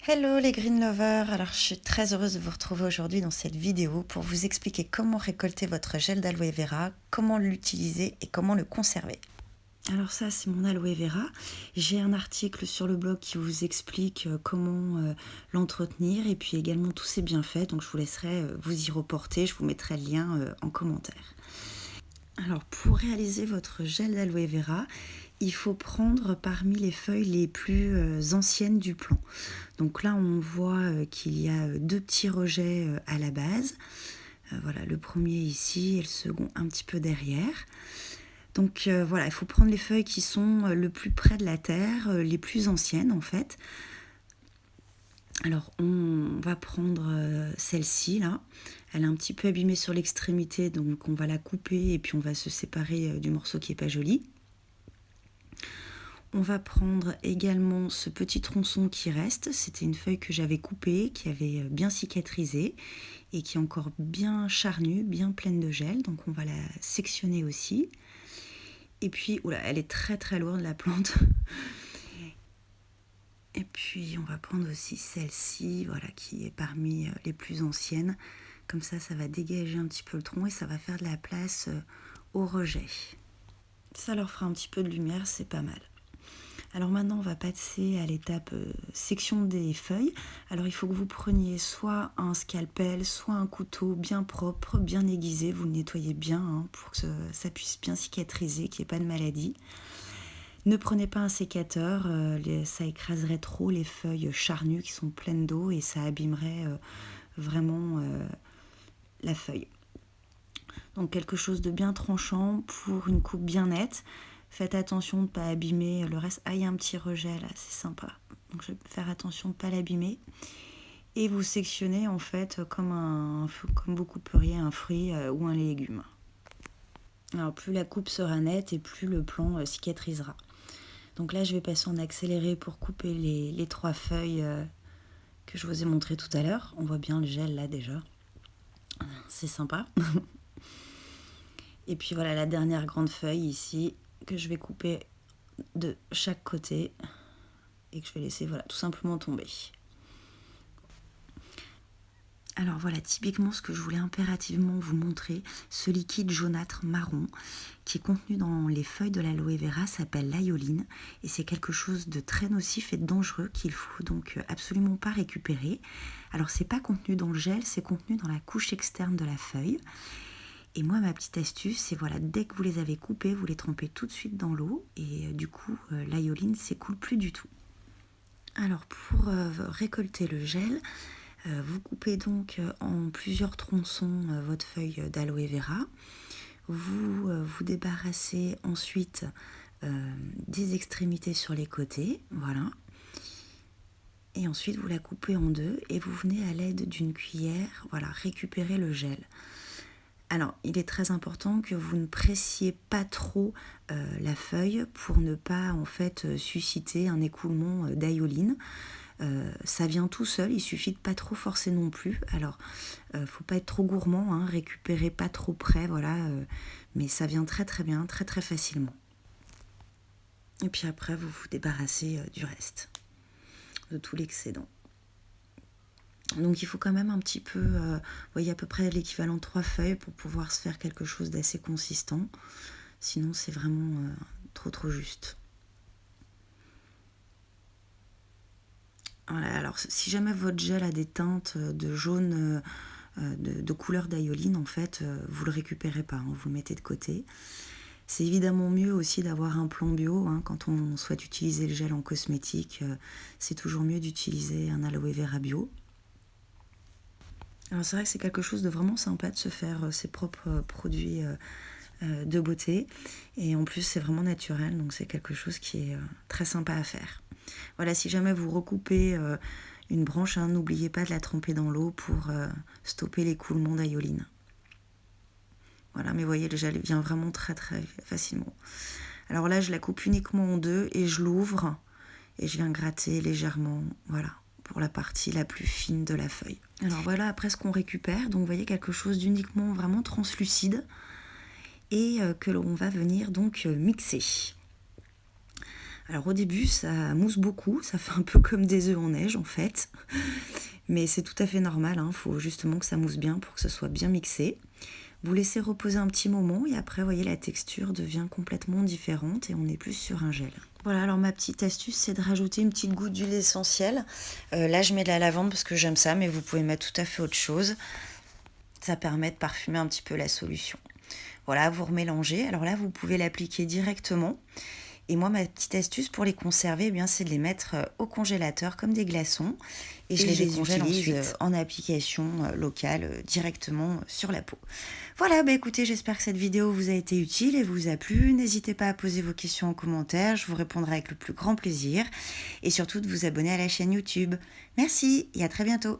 Hello les green lovers, alors je suis très heureuse de vous retrouver aujourd'hui dans cette vidéo pour vous expliquer comment récolter votre gel d'aloe vera, comment l'utiliser et comment le conserver. Alors ça c'est mon aloe vera, j'ai un article sur le blog qui vous explique comment l'entretenir et puis également tous ses bienfaits, donc je vous laisserai vous y reporter, je vous mettrai le lien en commentaire. Alors pour réaliser votre gel d'aloe vera, il faut prendre parmi les feuilles les plus anciennes du plant. Donc là on voit qu'il y a deux petits rejets à la base. Voilà, le premier ici et le second un petit peu derrière. Donc voilà, il faut prendre les feuilles qui sont le plus près de la terre, les plus anciennes en fait. Alors on va prendre celle-ci là, elle est un petit peu abîmée sur l'extrémité, donc on va la couper et puis on va se séparer du morceau qui n'est pas joli. On va prendre également ce petit tronçon qui reste, c'était une feuille que j'avais coupée, qui avait bien cicatrisé et qui est encore bien charnue, bien pleine de gel, donc on va la sectionner aussi. Et puis, oula, elle est très très lourde la plante. Et puis on va prendre aussi celle-ci, voilà, qui est parmi les plus anciennes. Comme ça va dégager un petit peu le tronc et ça va faire de la place au rejet. Ça leur fera un petit peu de lumière, c'est pas mal. Alors maintenant, on va passer à l'étape section des feuilles. Alors il faut que vous preniez soit un scalpel, soit un couteau bien propre, bien aiguisé. Vous le nettoyez bien pour que ça puisse bien cicatriser, qu'il n'y ait pas de maladie. Ne prenez pas un sécateur, ça écraserait trop les feuilles charnues qui sont pleines d'eau et ça abîmerait vraiment la feuille. Donc quelque chose de bien tranchant pour une coupe bien nette. Faites attention de ne pas abîmer le reste. Ah, il y a un petit rejet là, c'est sympa. Donc je vais faire attention de ne pas l'abîmer. Et vous sectionnez en fait comme vous couperiez un fruit ou un légume. Alors plus la coupe sera nette et plus le plant cicatrisera. Donc là, je vais passer en accéléré pour couper les trois feuilles que je vous ai montrées tout à l'heure. On voit bien le gel là déjà. C'est sympa. Et puis voilà la dernière grande feuille ici que je vais couper de chaque côté et que je vais laisser voilà, tout simplement tomber. Alors voilà typiquement ce que je voulais impérativement vous montrer, ce liquide jaunâtre marron qui est contenu dans les feuilles de l'aloe vera s'appelle l'ayoline et c'est quelque chose de très nocif et de dangereux qu'il faut donc absolument pas récupérer. Alors c'est pas contenu dans le gel, c'est contenu dans la couche externe de la feuille. Et moi ma petite astuce c'est voilà, dès que vous les avez coupés, vous les trempez tout de suite dans l'eau et du coup l'ayoline s'écoule plus du tout. Alors pour récolter le gel, vous coupez donc en plusieurs tronçons votre feuille d'aloe vera. Vous vous débarrassez ensuite des extrémités sur les côtés, voilà. Et ensuite vous la coupez en deux et vous venez à l'aide d'une cuillère, voilà, récupérer le gel. Alors, il est très important que vous ne pressiez pas trop la feuille pour ne pas en fait susciter un écoulement d'ayoline. Ça vient tout seul, il suffit de pas trop forcer non plus. Alors, faut pas être trop gourmand, récupérez pas trop près, voilà, mais ça vient très très bien, très très facilement. Et puis après, vous vous débarrassez du reste, de tout l'excédent. Donc il faut quand même un petit peu, vous voyez à peu près l'équivalent de 3 feuilles pour pouvoir se faire quelque chose d'assez consistant. Sinon c'est vraiment trop juste. Voilà, alors si jamais votre gel a des teintes de jaune, de couleur d'ayoline, en fait, vous le récupérez pas, vous le mettez de côté. C'est évidemment mieux aussi d'avoir un plan bio, quand on souhaite utiliser le gel en cosmétique, c'est toujours mieux d'utiliser un aloe vera bio. Alors c'est vrai que c'est quelque chose de vraiment sympa de se faire ses propres produits de beauté et en plus c'est vraiment naturel donc c'est quelque chose qui est très sympa à faire. Voilà, si jamais vous recoupez une branche, n'oubliez pas de la tremper dans l'eau pour stopper l'écoulement d'ayoline. Voilà, mais vous voyez le gel vient vraiment très très facilement. Alors là je la coupe uniquement en deux et je l'ouvre et je viens gratter légèrement, voilà, pour la partie la plus fine de la feuille. Alors voilà après ce qu'on récupère, donc vous voyez quelque chose d'uniquement vraiment translucide et que l'on va venir donc mixer. Alors au début, ça mousse beaucoup, ça fait un peu comme des œufs en neige en fait. Mais c'est tout à fait normal, il faut justement que ça mousse bien pour que ce soit bien mixé. Vous laissez reposer un petit moment et après, vous voyez, la texture devient complètement différente et on est plus sur un gel. Voilà, alors ma petite astuce, c'est de rajouter une petite goutte d'huile essentielle. Là, je mets de la lavande parce que j'aime ça, mais vous pouvez mettre tout à fait autre chose. Ça permet de parfumer un petit peu la solution. Voilà, vous remélangez. Alors là, vous pouvez l'appliquer directement. Et moi, ma petite astuce pour les conserver, eh bien, c'est de les mettre au congélateur comme des glaçons. Et je les congèle ensuite en application locale directement sur la peau. Voilà, écoutez, j'espère que cette vidéo vous a été utile et vous a plu. N'hésitez pas à poser vos questions en commentaire, je vous répondrai avec le plus grand plaisir. Et surtout de vous abonner à la chaîne YouTube. Merci et à très bientôt.